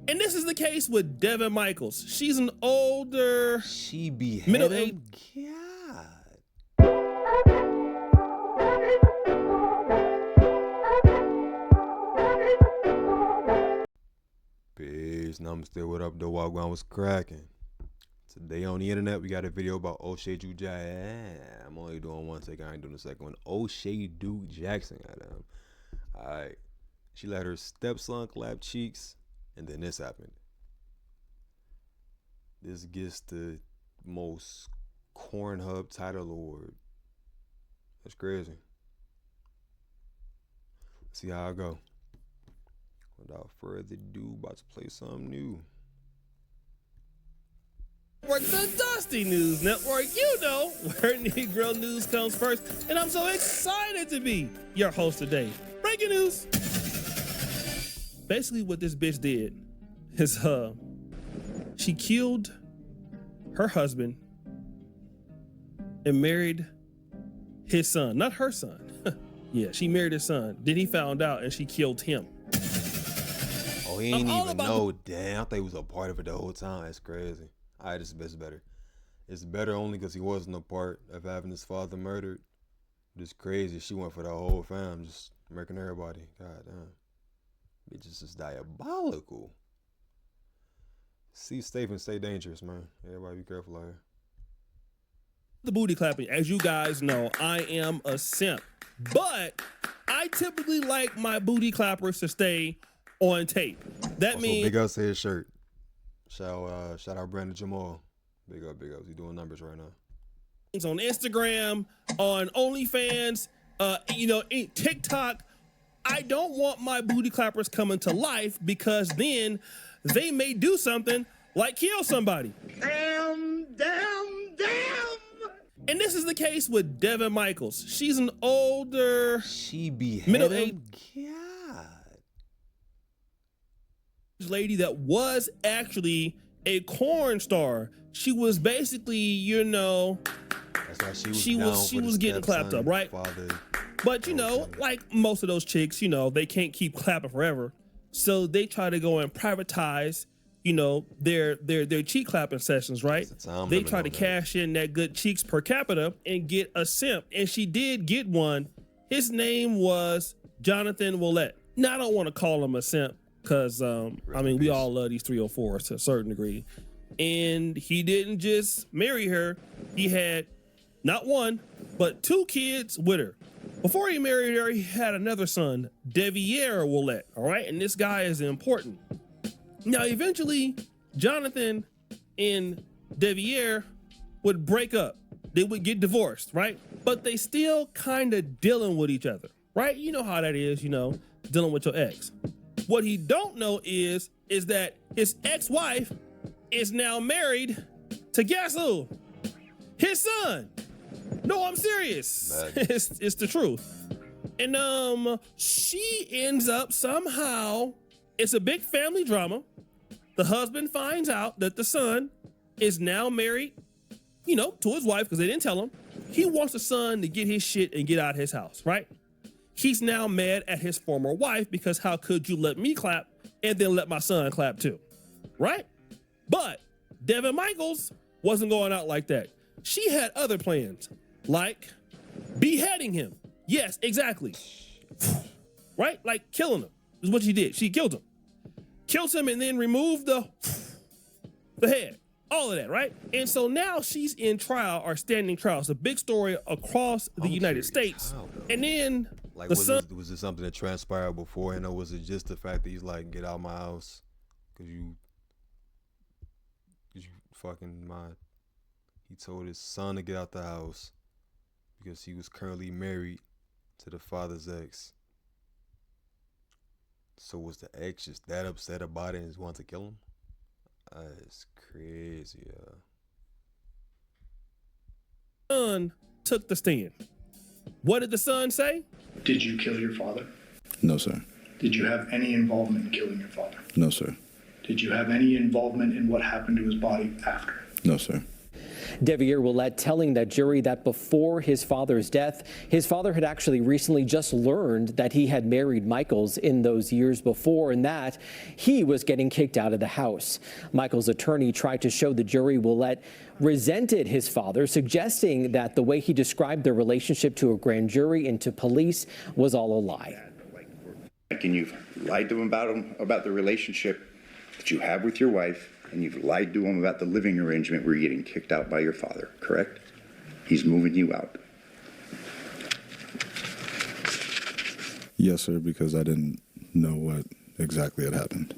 And this is the case with Devyn Michaels. She's an older, she beheaded middle-aged. God. Peace. Namaste. What up, though? Wagwan was cracking. Today on the internet, we got a video about O'Shea-Duke-Jackson. I'm only doing one take. I ain't doing the second one. O'Shea-Duke-Jackson. Alright. She let her stepson clap cheeks, and then this happened. This gets the most corn hub title award. That's crazy. Let's see how I go. Without further ado, about to play something new. The Dusty News Network, you know where Negro news comes first, and I'm so excited to be your host today. Breaking news. Basically, what this bitch did is she killed her husband and married his son, not her son. Yeah, she married his son. Then he found out and she killed him. Oh, he ain't even know. Damn, I thought he was a part of it the whole time. That's crazy. All right, this is better. It's better only because he wasn't a part of having his father murdered. It's crazy. She went for the whole fam, just murking everybody. God damn. Bitches is diabolical. See Stepson, stay dangerous, man. Everybody be careful out here. The booty clapping. As you guys know, I am a simp, but I typically like my booty clappers to stay on tape. That also, means big ups to his shirt. Shout out Brandon Jamal. Big ups. He's doing numbers right now. It's on Instagram, on OnlyFans, TikTok. I don't want my booty clappers coming to life because then they may do something like kill somebody. Damn. And this is the case with Devyn Michaels. She's an older, she beheaded middle-aged God. lady that was actually a corn star. She was basically, That's why she was getting clapped up, right? But like most of those chicks, they can't keep clapping forever. So they try to go and privatize, their cheek clapping sessions, right? They try to cash in that good cheeks per capita and get a simp. And she did get one. His name was Jonathan Willett. Now, I don't want to call him a simp because, we all love these 304s to a certain degree. And he didn't just marry her. He had not one, but 2 kids with her. Before he married her, he had another son, Devyn Willett, all right? And this guy is important. Now, eventually, Jonathan and Devyn would break up. They would get divorced, right? But they still kind of dealing with each other, right? You know how that is, dealing with your ex. What he don't know is that his ex-wife is now married to guess who? His son. No, I'm serious. It's the truth. And she ends up somehow, it's a big family drama. The husband finds out that the son is now married, to his wife because they didn't tell him. He wants the son to get his shit and get out of his house, right? He's now mad at his former wife because how could you let me clap and then let my son clap too, right? But Devyn Michaels wasn't going out like that. She had other plans, like beheading him. Yes, exactly. Right? Like killing him is what she did. She killed him. Kills him and then removed the head. All of that, right? And so now she's in trial or standing trial. It's a big story across the United States. And then like, was it something that transpired beforehand, or was it just the fact that he's like, get out of my house because you fucking mind? He told his son to get out the house because he was currently married to the father's ex. So was the ex just that upset about it and just wanted to kill him? That's crazy. Son took the stand. What did the son say? Did you kill your father? No, sir. Did you have any involvement in killing your father? No, sir. Did you have any involvement in what happened to his body after? No, sir. Devyn Willette telling that jury that before his father's death, his father had actually recently just learned that he had married Michaels in those years before and that he was getting kicked out of the house. Michaels' attorney tried to show the jury Willette resented his father, suggesting that the way he described their relationship to a grand jury and to police was all a lie. And you've lied to him about the relationship that you have with your wife, and you've lied to him about the living arrangement where you're getting kicked out by your father, correct? He's moving you out. Yes, sir, because I didn't know what exactly had happened.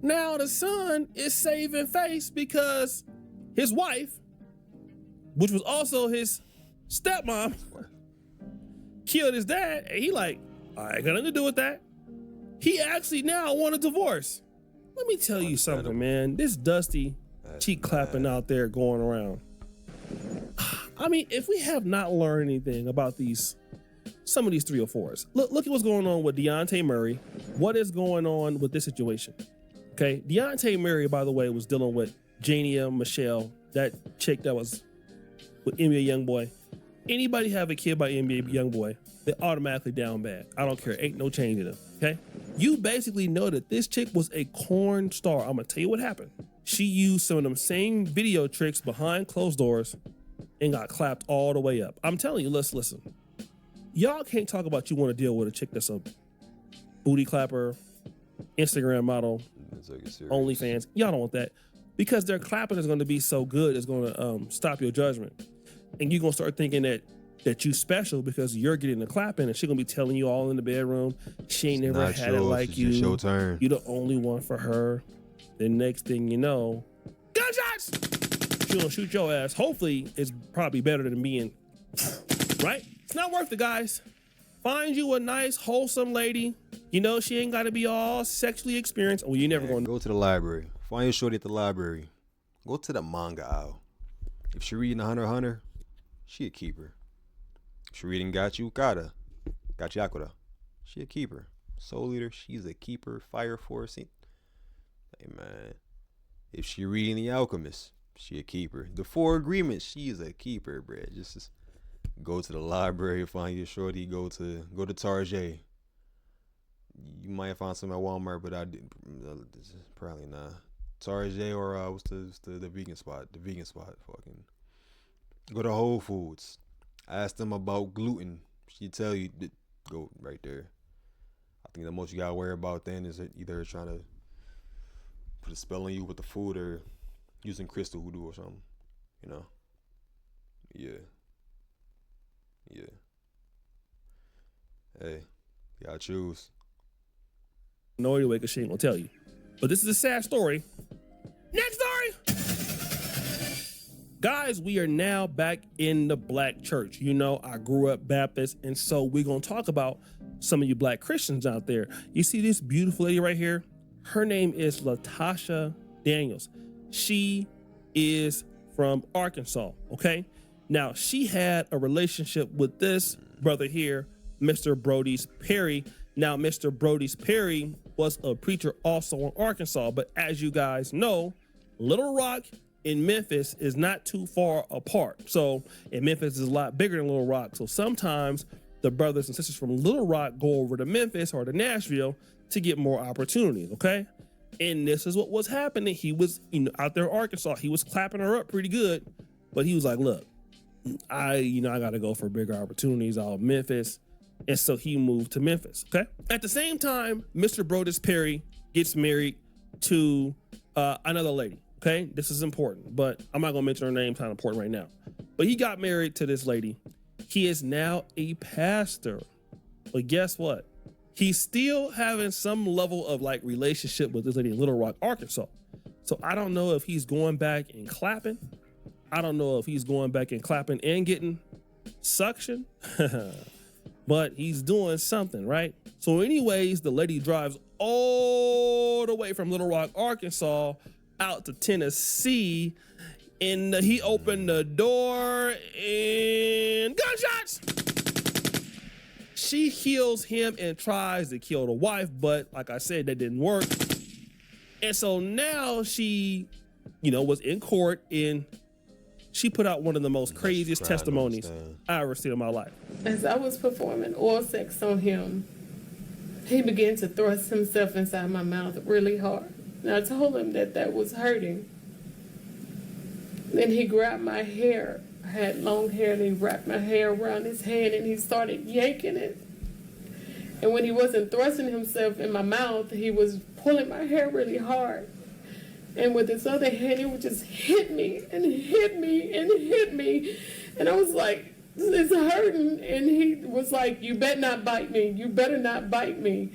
Now the son is saving face because his wife, which was also his stepmom, killed his dad, and he like, I ain't got nothing to do with that. He actually now want a divorce. Let me tell you something, man. This dusty cheek clapping out there going around. I mean, if we have not learned anything about some of these 304s, look at what's going on with Deontay Murray. What is going on with this situation? Okay, Deontay Murray, by the way, was dealing with Jania Michelle, that chick that was with NBA Youngboy. Anybody have a kid by NBA Youngboy, they're automatically down bad. I don't care, ain't no change in them, okay? You basically know that this chick was a corn star. I'm gonna tell you what happened. She used some of them same video tricks behind closed doors and got clapped all the way up. I'm telling you, let's listen. Y'all can't talk about you wanna deal with a chick that's a booty clapper, Instagram model, OnlyFans. Y'all don't want that because their clapping is gonna be so good, it's gonna stop your judgment. And you're gonna start thinking that you special because you're getting the clapping, and she's gonna be telling you all in the bedroom, she ain't never had it like you. Your turn. You the only one for her. The next thing you know, gunshots! She gonna shoot your ass. Hopefully, it's probably better than being, right? It's not worth it, guys. Find you a nice, wholesome lady. You know, she ain't gotta be all sexually experienced. Well, you never gonna go to the library. Find your shorty at the library. Go to the manga aisle. If she reading Hunter x Hunter, she a keeper. If she reading Gachiyakura, she a keeper. Soul Eater, she's a keeper. Fire Force, hey man. If she reading The Alchemist, she a keeper. The Four Agreements, she's a keeper, bruh. Just go to the library, find your shorty. Go to Target. You might find some at Walmart, but probably not. Target or what's the vegan spot? The vegan spot, fucking. Go to Whole Foods. Ask them about gluten. She tell you, go right there. I think the most you gotta worry about then is either trying to put a spell on you with the food or using crystal voodoo or something. You know? Yeah. Hey, y'all choose. No way, because she ain't gonna tell you. But this is a sad story. Next story! Guys, we are now back in the black church. You know, I grew up Baptist, and so we're gonna talk about some of you black Christians out there. You see this beautiful lady right here? Her name is Latasha Daniels. She is from Arkansas, okay? Now, she had a relationship with this brother here, Mr. Brody's Perry. Now, Mr. Brody's Perry was a preacher also in Arkansas, but as you guys know, Little Rock in Memphis is not too far apart. So, and Memphis is a lot bigger than Little Rock. So sometimes the brothers and sisters from Little Rock go over to Memphis or to Nashville to get more opportunities, okay? And this is what was happening. He was, out there in Arkansas, he was clapping her up pretty good, but he was like, look, I gotta go for bigger opportunities out of Memphis. And so he moved to Memphis, okay? At the same time, Mr. Brody's Perry gets married to another lady, okay? This is important, but I'm not gonna mention her name, it's not important right now. But he got married to this lady. He is now a pastor. But guess what? He's still having some level of like relationship with this lady in Little Rock, Arkansas. So I don't know if he's going back and clapping. I don't know if he's going back and clapping and getting suction. But he's doing something, right? So anyways, the lady drives all the way from Little Rock, Arkansas out to Tennessee, and he opened the door and gunshots. She heals him and tries to kill the wife, but like I said, that didn't work. And so now she, was in court in She put out one of the most craziest testimonies I ever seen in my life. As I was performing oral sex on him, he began to thrust himself inside my mouth really hard. And I told him that that was hurting. Then he grabbed my hair. I had long hair, and he wrapped my hair around his hand, and he started yanking it. And when he wasn't thrusting himself in my mouth, he was pulling my hair really hard. And with his other hand, he would just hit me and hit me and hit me. And I was like, it's hurting. And he was like, you better not bite me. You better not bite me.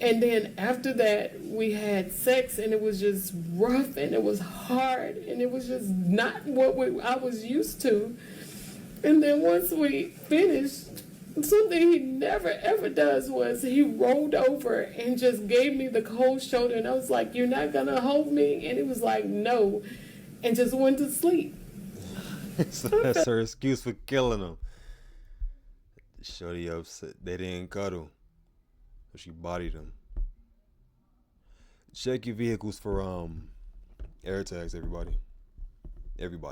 And then after that, we had sex, and it was just rough, and it was hard, and it was just not what I was used to. And then once we finished, something he never ever does was he rolled over and just gave me the cold shoulder, and I was like, you're not gonna hold me? And he was like, no, and just went to sleep. So that's her excuse for killing him. Shorty upset they didn't cuddle, but she bodied him. Check your vehicles for air tags, everybody,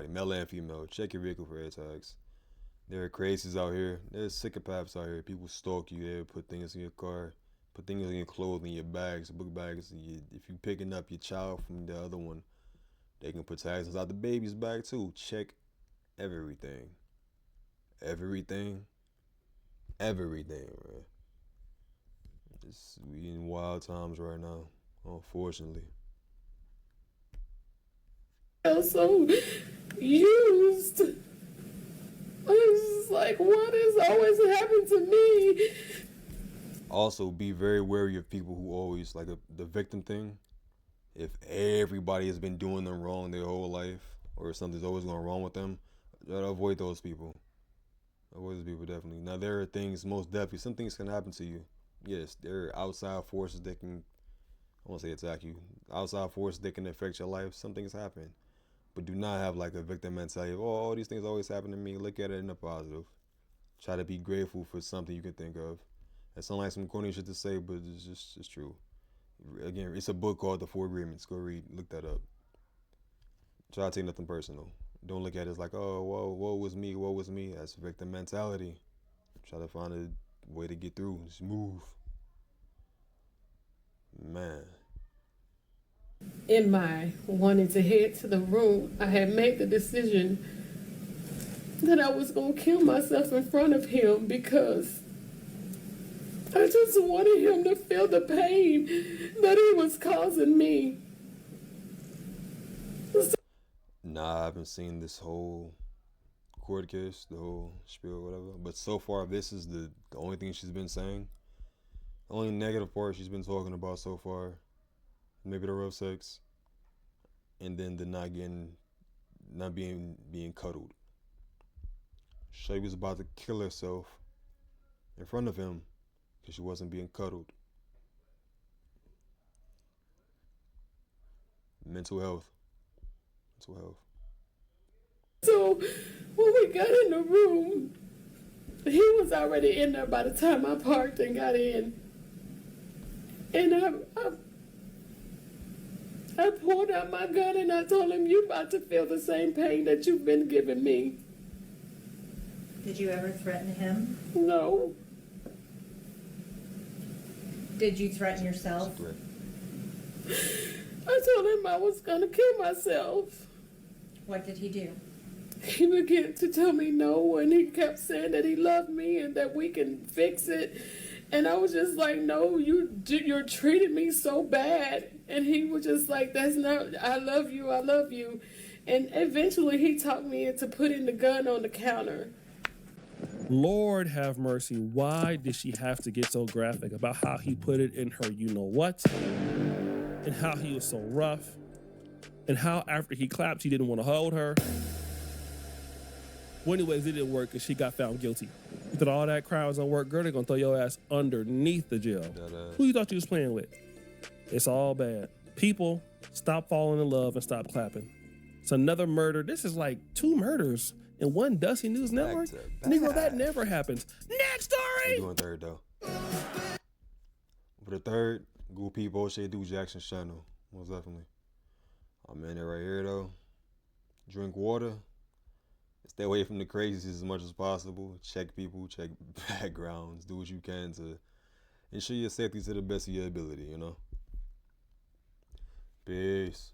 male and female. Check your vehicle for air tags. There are crazies out here. There's psychopaths out here. People stalk you. They put things in your car, put things in your clothing, your bags, book bags. If you're picking up your child from the other one, they can put tags inside the baby's bag too. Check everything. Everything, man. We in wild times right now, unfortunately. So used. I was just like, what has always happened to me? Also, be very wary of people who always, like the victim thing. If everybody has been doing them wrong their whole life, or something's always going wrong with them, avoid those people. Avoid those people, definitely. Now, there are things, most definitely, some things can happen to you. Yes, there are outside forces that can, I won't say attack you, outside forces that can affect your life. Some things happen. But do not have like a victim mentality of, oh, all these things always happen to me. Look at it in the positive. Try to be grateful for something you can think of. That sounds like some corny shit to say, but it's true. Again, it's a book called The Four Agreements. Go read, look that up. Try to take nothing personal. Don't look at it as like, oh, whoa, woe was me. That's victim mentality. Try to find a way to get through. Just move. Man. In my wanting to head to the room, I had made the decision that I was going to kill myself in front of him because I just wanted him to feel the pain that he was causing me. Nah, I haven't seen this whole court case, the whole spiel, whatever. But so far, this is the only thing she's been saying. The only negative part she's been talking about so far. Maybe the rough sex, and then the not being cuddled. She was about to kill herself in front of him because she wasn't being cuddled. Mental health. So when we got in the room, he was already in there by the time I parked and got in, and I pulled out my gun and I told him, you about to feel the same pain that you've been giving me. Did you ever threaten him? No. Did you threaten yourself? I told him I was going to kill myself. What did he do? He began to tell me no, and he kept saying that he loved me and that we can fix it. And I was just like, no, you're treating me so bad. And he was just like, that's not, I love you. And eventually he talked me into putting the gun on the counter. Lord have mercy. Why did she have to get so graphic about how he put it in her you-know-what? And how he was so rough? And how after he clapped, he didn't want to hold her? Well, anyways, it didn't work because she got found guilty. You thought all that crime was gonna work, girl, they're gonna throw your ass underneath the jail. Who you thought you was playing with? It's all bad. People, stop falling in love and stop clapping. It's another murder. This is like 2 murders in one Dusty News Network. Nigga, that never happens. Next story! We're doing third, though. For the third, go peep O'Shea Do Jackson's channel. Most definitely. I'm in it right here, though. Drink water. Stay away from the crazies as much as possible. Check people, check backgrounds, do what you can to ensure your safety to the best of your ability, you know? Peace.